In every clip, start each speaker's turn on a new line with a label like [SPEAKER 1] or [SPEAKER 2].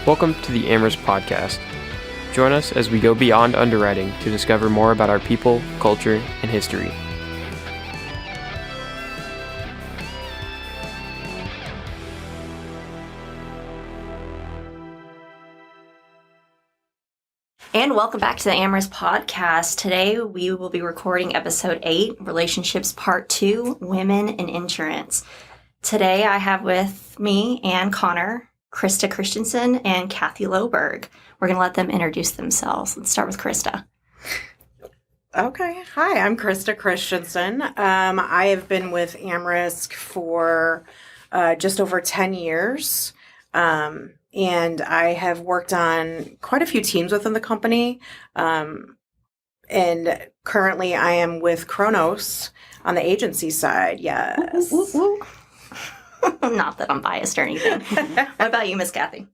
[SPEAKER 1] Welcome to the AmRisc podcast. Join us as we go beyond underwriting to discover more about our people, culture, and history.
[SPEAKER 2] And welcome back to the AmRisc podcast. Today we will be recording episode 8, Relationships Part 2, Women in Insurance. Today I have with me and Connor, Krista Christiansen, and Kathy Lohberg. We're going to let them introduce themselves. Let's start with Krista.
[SPEAKER 3] Okay. Hi, I'm Krista Christiansen. I have been with AmRisc for just over 10 years. And I have worked on quite a few teams within the company. And currently I am with Chronos on the agency side. Yes.
[SPEAKER 2] Woo, woo, woo. Not that I'm biased or anything. What about you, Miss Kathy?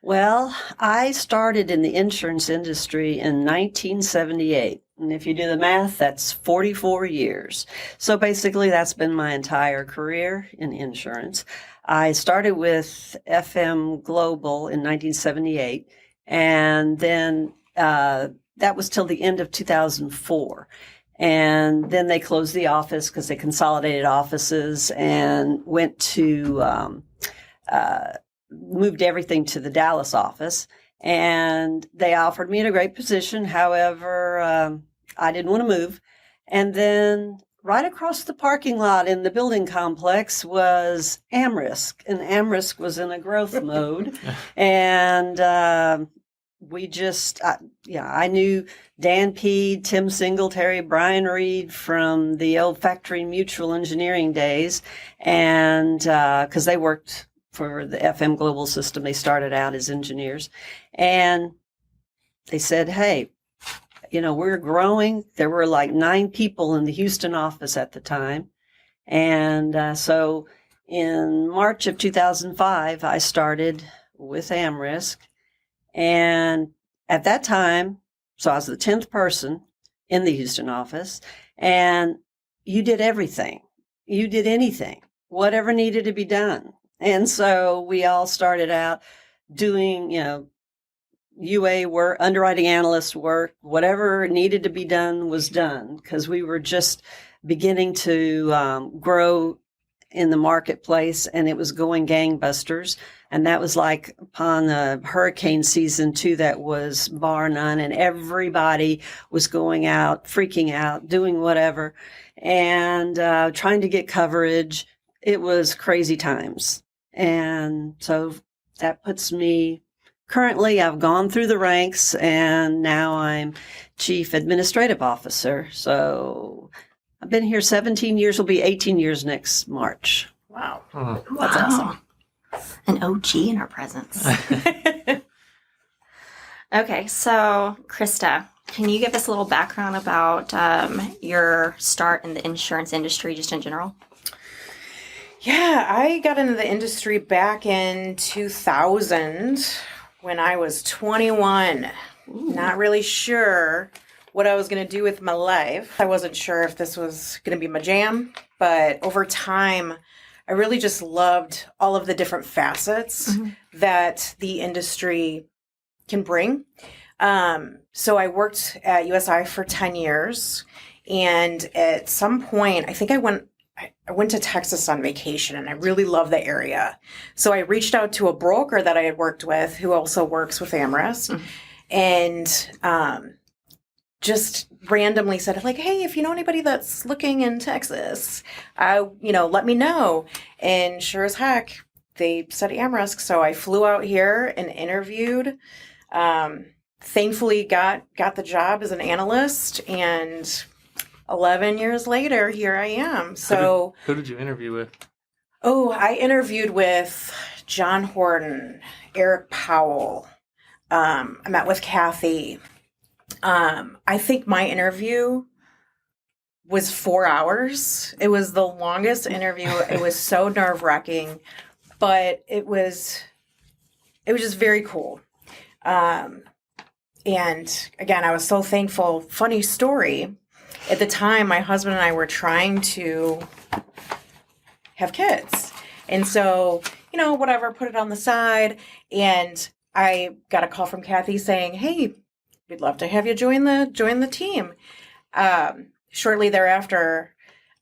[SPEAKER 4] Well, I started in the insurance industry in 1978. And if you do the math, that's 44 years. So basically, that's been my entire career in insurance. I started with FM Global in 1978, and then that was till the end of 2004. And then they closed the office because they consolidated offices and went to moved everything to the Dallas office. And they offered me a great position. However, I didn't want to move. And then right across the parking lot in the building complex was AmRisc. And AmRisc was in a growth mode. And we just, I knew Dan Peed, Tim Singletary, Brian Reed from the old factory mutual engineering days. And because they worked for the FM Global system, they started out as engineers. And they said, hey, we're growing. There were like 9 people in the Houston office at the time. And so in March of 2005, I started with AmRisc. And at that time, so I was the 10th person in the Houston office, and you did everything. You did anything, whatever needed to be done. And so we all started out doing, UA work, underwriting analyst work, whatever needed to be done was done because we were just beginning to grow in the marketplace, and it was going gangbusters. And that was like upon the hurricane season too, that was bar none. And everybody was going out, freaking out, doing whatever, and trying to get coverage. It was crazy times. And so that puts me, currently I've gone through the ranks and now I'm Chief Administrative Officer. So I've been here 17 years, will be 18 years next March.
[SPEAKER 3] Wow.
[SPEAKER 2] That's awesome. An OG in our presence. Okay, so Krista, can you give us a little background about your start in the insurance industry just in general?
[SPEAKER 3] Yeah, I got into the industry back in 2000 when I was 21. Ooh. Not really sure what I was going to do with my life. I wasn't sure if this was going to be my jam, but over time, I really just loved all of the different facets that the industry can bring. So I worked at USI for 10 years. And at some point, I think I went to Texas on vacation, and I really love the area. So I reached out to a broker that I had worked with who also works with AmRisc. And just randomly said, like, hey, if you know anybody that's looking in Texas, let me know. And sure as heck, they said AmRisc. So I flew out here and interviewed. Thankfully got the job as an analyst, and 11 years later, here I am. So
[SPEAKER 1] who did you interview with?
[SPEAKER 3] Oh, I interviewed with John Horton, Eric Powell. I met with Kathy. I think my interview was 4 hours. It was the longest interview. It was so nerve-wracking, but it was just very cool. And again, I was so thankful. Funny story. At the time, my husband and I were trying to have kids. And so, whatever, put it on the side. And I got a call from Kathy saying, "Hey, we'd love to have you join the team." Shortly thereafter,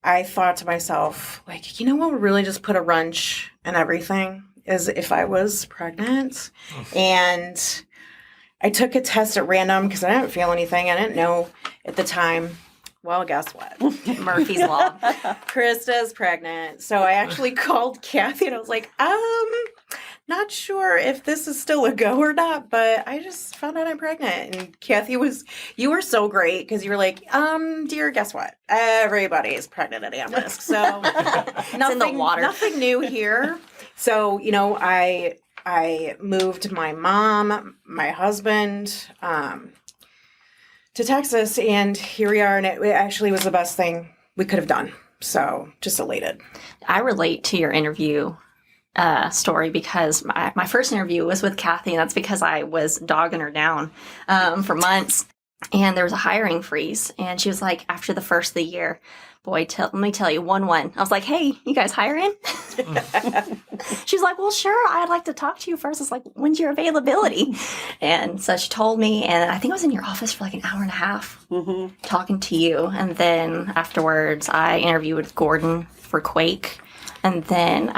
[SPEAKER 3] I thought to myself, like, you know what would really just put a wrench in everything is if I was pregnant. And I took a test at random because I didn't feel anything. I didn't know at the time. Well, guess what?
[SPEAKER 2] Murphy's Law.
[SPEAKER 3] Krista's pregnant. So I actually called Kathy and I was like, not sure if this is still a go or not, but I just found out I'm pregnant. And Kathy you were so great because you were like, dear, guess what? Everybody is pregnant at AmRisc. So
[SPEAKER 2] It's in the water.
[SPEAKER 3] Nothing new here. So, I moved my mom, my husband, to Texas, and here we are, and it actually was the best thing we could have done. So, just elated.
[SPEAKER 2] I relate to your interview story because my first interview was with Kathy, and that's because I was dogging her down for months, and there was a hiring freeze, and she was like, after the first of the year, boy, let me tell you, 1-1. I was like, hey, you guys hiring? She's like, well, sure, I'd like to talk to you first. It's like, when's your availability? And so she told me, and I think I was in your office for like an hour and a half talking to you. And then afterwards, I interviewed with Gordon for Quake, and then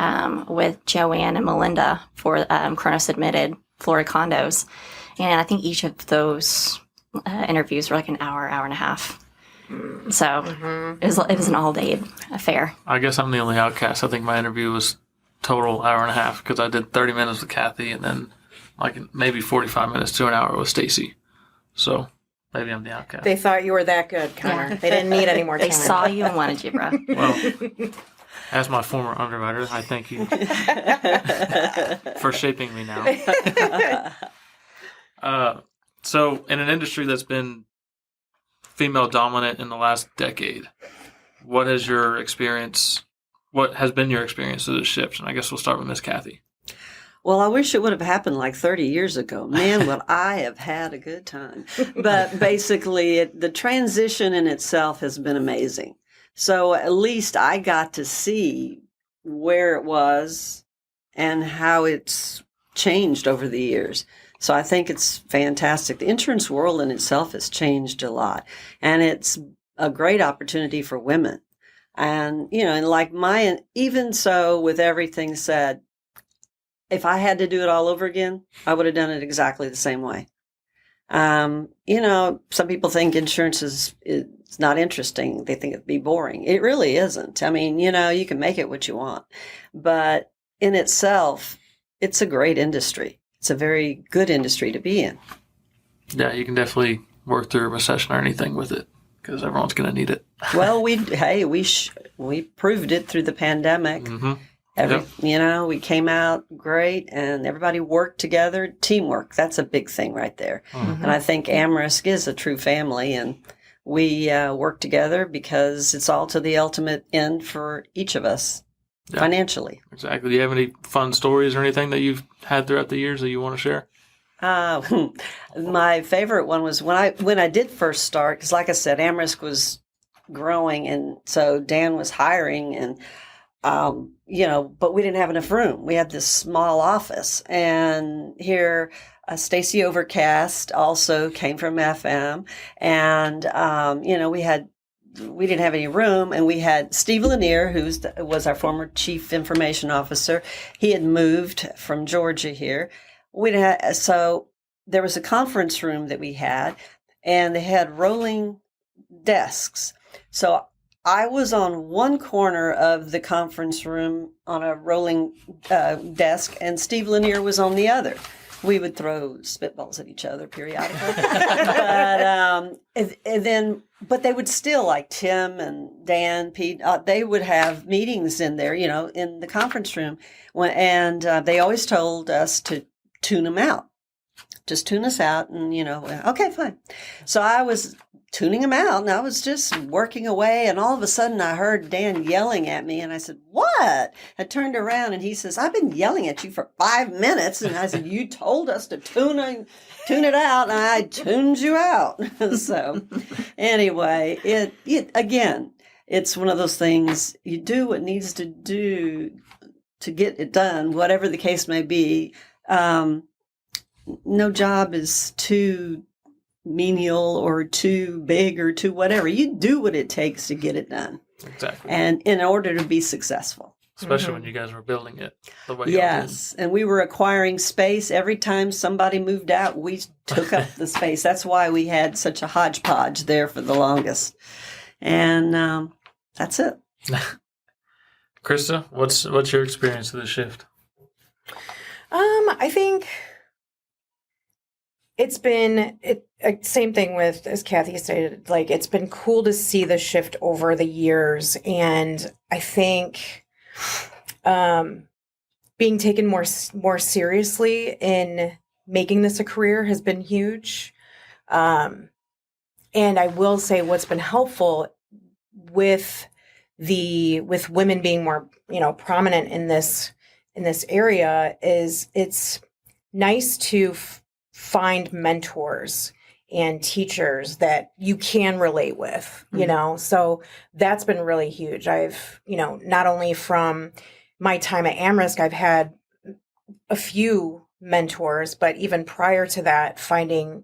[SPEAKER 2] with Joanne and Melinda for Chronos Admitted Florida Condos. And I think each of those interviews were like an hour and a half. So it was an all-day affair.
[SPEAKER 5] I guess I'm the only outcast. I think my interview was total hour and a half because I did 30 minutes with Kathy and then like maybe 45 minutes to an hour with Stacy. So maybe I'm the outcast.
[SPEAKER 3] They thought you were that good, Connor. They didn't need any more time.
[SPEAKER 2] They saw you and wanted you, bro.
[SPEAKER 5] Well, as my former underwriter, I thank you for shaping me now. So in an industry that's been female dominant in the last decade, what has been your experience of this shift? And I guess we'll start with Miss Kathy.
[SPEAKER 4] Well, I wish it would have happened like 30 years ago. Man, would I have had a good time. But basically, the transition in itself has been amazing. So at least I got to see where it was and how it's changed over the years. So I think it's fantastic. The insurance world in itself has changed a lot, and it's a great opportunity for women. And, and like even so, with everything said, if I had to do it all over again, I would have done it exactly the same way. Some people think insurance is not interesting. They think it'd be boring. It really isn't. I mean, you can make it what you want, but in itself, it's a great industry. It's a very good industry to be in. Yeah,
[SPEAKER 5] you can definitely work through a recession or anything with it because everyone's going to need it.
[SPEAKER 4] Well, we proved it through the pandemic. Mm-hmm. We came out great, and everybody worked together. Teamwork, that's a big thing right there. Mm-hmm. And I think AmRisc is a true family, and we work together because it's all to the ultimate end for each of us. Yeah, financially.
[SPEAKER 5] Exactly. Do you have any fun stories or anything that you've had throughout the years that you want to share?
[SPEAKER 4] My favorite one was when I did first start, because like I said, AmRisc was growing, and so Dan was hiring, and but we didn't have enough room. We had this small office, and here Stacy Overcast also came from FM, and we didn't have any room, and we had Steve Lanier, who was our former chief information officer. He had moved from Georgia here. So there was a conference room that we had, and they had rolling desks. So I was on one corner of the conference room on a rolling desk, and Steve Lanier was on the other. We would throw spitballs at each other periodically, but they would still, like Tim and Dan, Pete, they would have meetings in there, in the conference room, and they always told us to tune them out. Just tune us out, and okay, fine. So I was tuning them out, and I was just working away, and all of a sudden I heard Dan yelling at me, and I said, "What?" I turned around, and he says, "I've been yelling at you for 5 minutes," and I said, "You told us to tune it out, and I tuned you out." So anyway, it again, it's one of those things, you do what needs to do to get it done, whatever the case may be. no job is too menial or too big or too whatever. You do what it takes to get it done.
[SPEAKER 5] Exactly.
[SPEAKER 4] And in order to be successful.
[SPEAKER 5] Especially when you guys were building it the way
[SPEAKER 4] Yes, and we were acquiring space. Every time somebody moved out, we took up the space. That's why we had such a hodgepodge there for the longest. And that's it.
[SPEAKER 5] Krista, what's your experience of the shift?
[SPEAKER 3] I think it's been same thing with, as Kathy stated, like it's been cool to see the shift over the years, and I think being taken more seriously in making this a career has been huge. And I will say what's been helpful with women being more, prominent in this area is it's nice to find mentors and teachers that you can relate with, so that's been really huge. I've, not only from my time at AmRisc, I've had a few mentors, but even prior to that, finding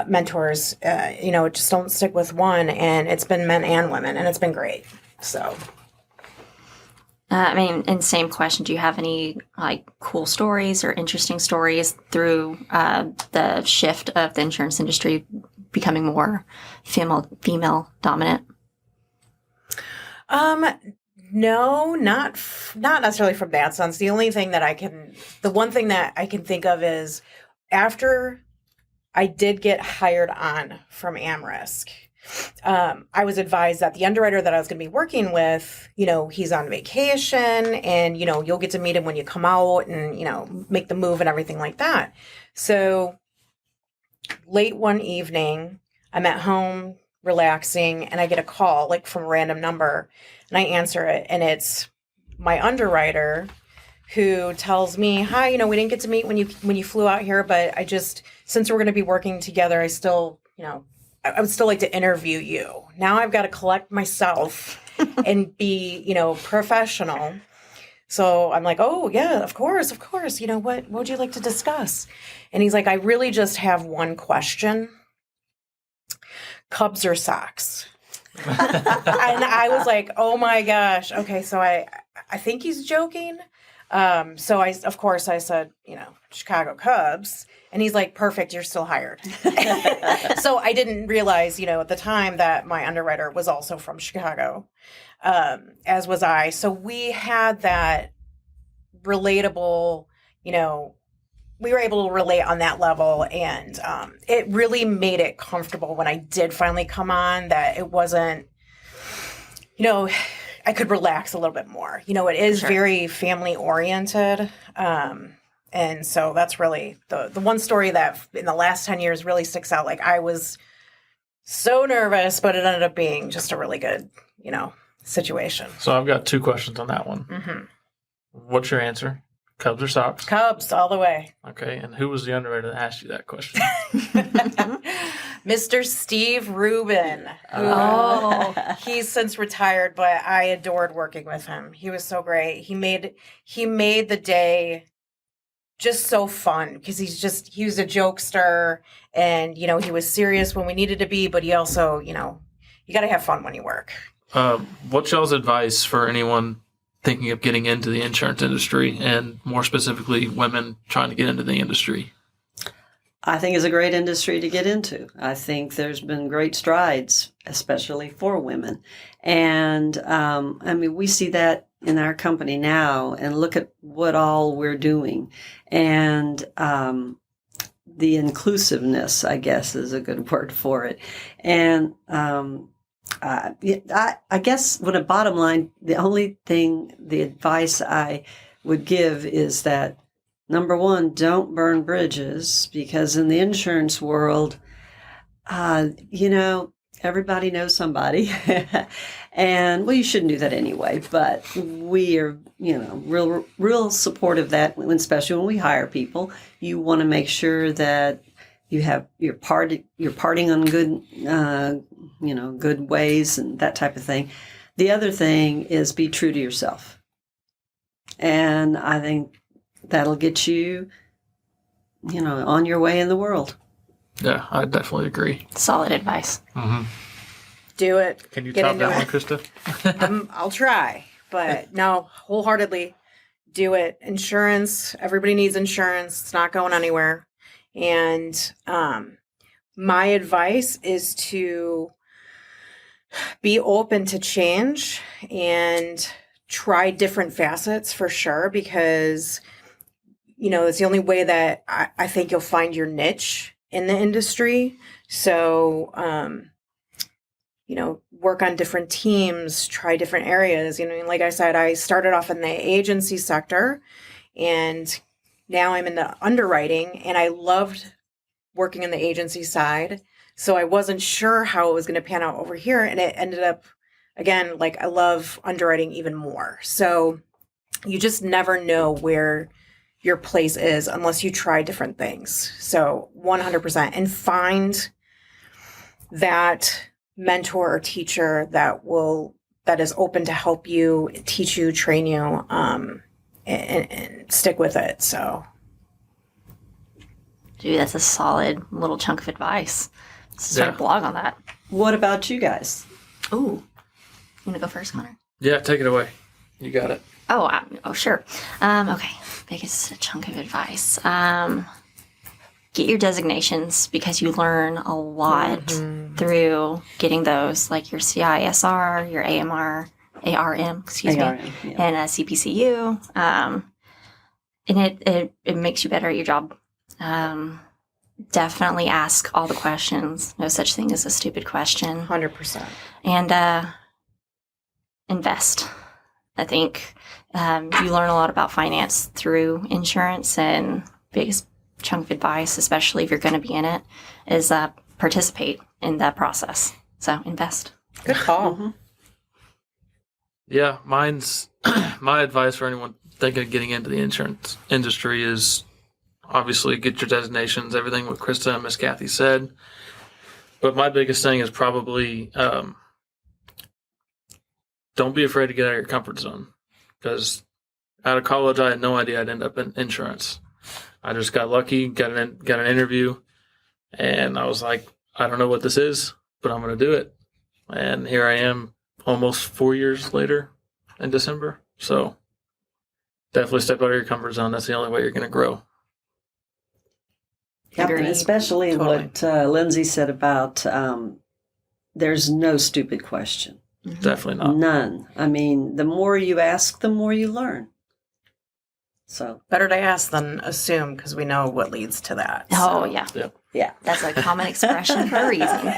[SPEAKER 3] mentors, just don't stick with one, and it's been men and women, and it's been great. So.
[SPEAKER 2] And same question, do you have any cool stories or interesting stories through the shift of the insurance industry becoming more female dominant?
[SPEAKER 3] No, not necessarily from that sense. The one thing that I can think of is after I did get hired on from AmRisc, I was advised that the underwriter that I was going to be working with, he's on vacation, and, you'll get to meet him when you come out and, make the move and everything like that. So late one evening, I'm at home relaxing, and I get a call from a random number, and I answer it, and it's my underwriter who tells me, "Hi, we didn't get to meet when you flew out here, but since we're going to be working together, I would still like to interview you. Now I've got to collect myself and be, professional." So I'm like, "Oh yeah, of course. What would you like to discuss?" And he's like, "I really just have one question. Cubs or Sox?" And I was like, "Oh my gosh. Okay." So I think he's joking. So I said, Chicago Cubs. And he's like, "Perfect, you're still hired." So I didn't realize, at the time that my underwriter was also from Chicago, as was I. So we had that relatable, we were able to relate on that level. And it really made it comfortable when I did finally come on, that it wasn't, I could relax a little bit more. It is very family oriented. And so that's really the one story that in the last 10 years really sticks out. I was so nervous, but it ended up being just a really good, situation.
[SPEAKER 5] So I've got two questions on that one.
[SPEAKER 3] Mm-hmm.
[SPEAKER 5] What's your answer? Cubs or Sox?
[SPEAKER 3] Cubs all the way.
[SPEAKER 5] Okay. And who was the underwriter that asked you that question?
[SPEAKER 3] Mr. Steve Rubin. He's since retired, but I adored working with him. He was so great. He made the day just so fun, because he was a jokester, and he was serious when we needed to be, but he also, you got to have fun when you work.
[SPEAKER 5] What's y'all's advice for anyone thinking of getting into the insurance industry, and more specifically women trying to get into the industry?
[SPEAKER 4] I think it's a great industry to get into. I think there's been great strides, especially for women. And we see that in our company now, and look at what all we're doing. And the inclusiveness, I guess, is a good word for it. And I guess with a bottom line, the advice I would give is that, number one, don't burn bridges, because in the insurance world, everybody knows somebody. And, well, you shouldn't do that anyway, but we are, real supportive of that, especially when we hire people. You want to make sure that you're parting on good, good ways and that type of thing. The other thing is be true to yourself. And I think that'll get you on your way in the world.
[SPEAKER 5] Yeah, I definitely agree.
[SPEAKER 2] Solid advice.
[SPEAKER 3] Do it.
[SPEAKER 5] Can you
[SPEAKER 3] Get
[SPEAKER 5] top
[SPEAKER 3] into
[SPEAKER 5] that
[SPEAKER 3] it.
[SPEAKER 5] one, Krista?
[SPEAKER 3] I'll try, but no, wholeheartedly do it. Insurance, everybody needs insurance. It's not going anywhere. And my advice is to be open to change and try different facets for sure, because, it's the only way that I think you'll find your niche in the industry. So, work on different teams, try different areas. Like I said, I started off in the agency sector and now I'm in the underwriting, and I loved working in the agency side. So I wasn't sure how it was going to pan out over here. And it ended up, again, like I love underwriting even more. So you just never know where your place is unless you try different things. So 100%. And find that mentor or teacher that is open to help you, teach you, train you, and stick with it. So,
[SPEAKER 2] Dude, that's a solid little chunk of advice. Let's start a blog on that.
[SPEAKER 4] What about you guys?
[SPEAKER 2] Ooh. You want to go first, Connor?
[SPEAKER 5] Yeah, take it away. You got it.
[SPEAKER 2] Oh, sure. Okay. Biggest chunk of advice. Get your designations, because you learn a lot through getting those, like your CISR, your ARM, excuse me,
[SPEAKER 4] ARM, yeah.
[SPEAKER 2] and a CPCU. And it makes you better at your job. Definitely ask all the questions. No such thing as a stupid question.
[SPEAKER 3] 100%.
[SPEAKER 2] And invest. I think you learn a lot about finance through insurance, and biggest chunk of advice, especially if you're going to be in it, is participate in that process. So invest.
[SPEAKER 3] Good call.
[SPEAKER 5] Yeah, my advice for anyone thinking of getting into the insurance industry is obviously get your designations, everything what Krista and Miss Kathy said. But my biggest thing is probably don't be afraid to get out of your comfort zone. Because out of college, I had no idea I'd end up in insurance. I just got lucky, got an interview, and I was like, I don't know what this is, but I'm going to do it. And here I am almost 4 years later in December. So definitely step out of your comfort zone. That's the only way you're going to grow.
[SPEAKER 4] Yep, and
[SPEAKER 2] Agreed.
[SPEAKER 4] especially what Lindsay said about there's no stupid question.
[SPEAKER 5] Definitely not.
[SPEAKER 4] None. I mean, the more you ask, the more you learn. So
[SPEAKER 3] Better to ask than assume, because we know what leads to that.
[SPEAKER 2] Oh,
[SPEAKER 3] So.
[SPEAKER 2] yeah.
[SPEAKER 4] yeah.
[SPEAKER 2] That's a common expression for a reason.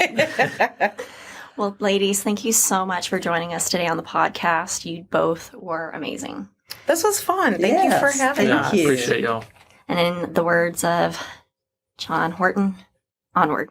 [SPEAKER 2] Well, ladies, thank you so much for joining us today on the podcast. You both were amazing.
[SPEAKER 3] This was fun. Thank you for
[SPEAKER 4] Yes,
[SPEAKER 3] having
[SPEAKER 4] thank
[SPEAKER 3] us.
[SPEAKER 4] you.
[SPEAKER 5] Appreciate y'all.
[SPEAKER 2] And in the words of John Horton, onward.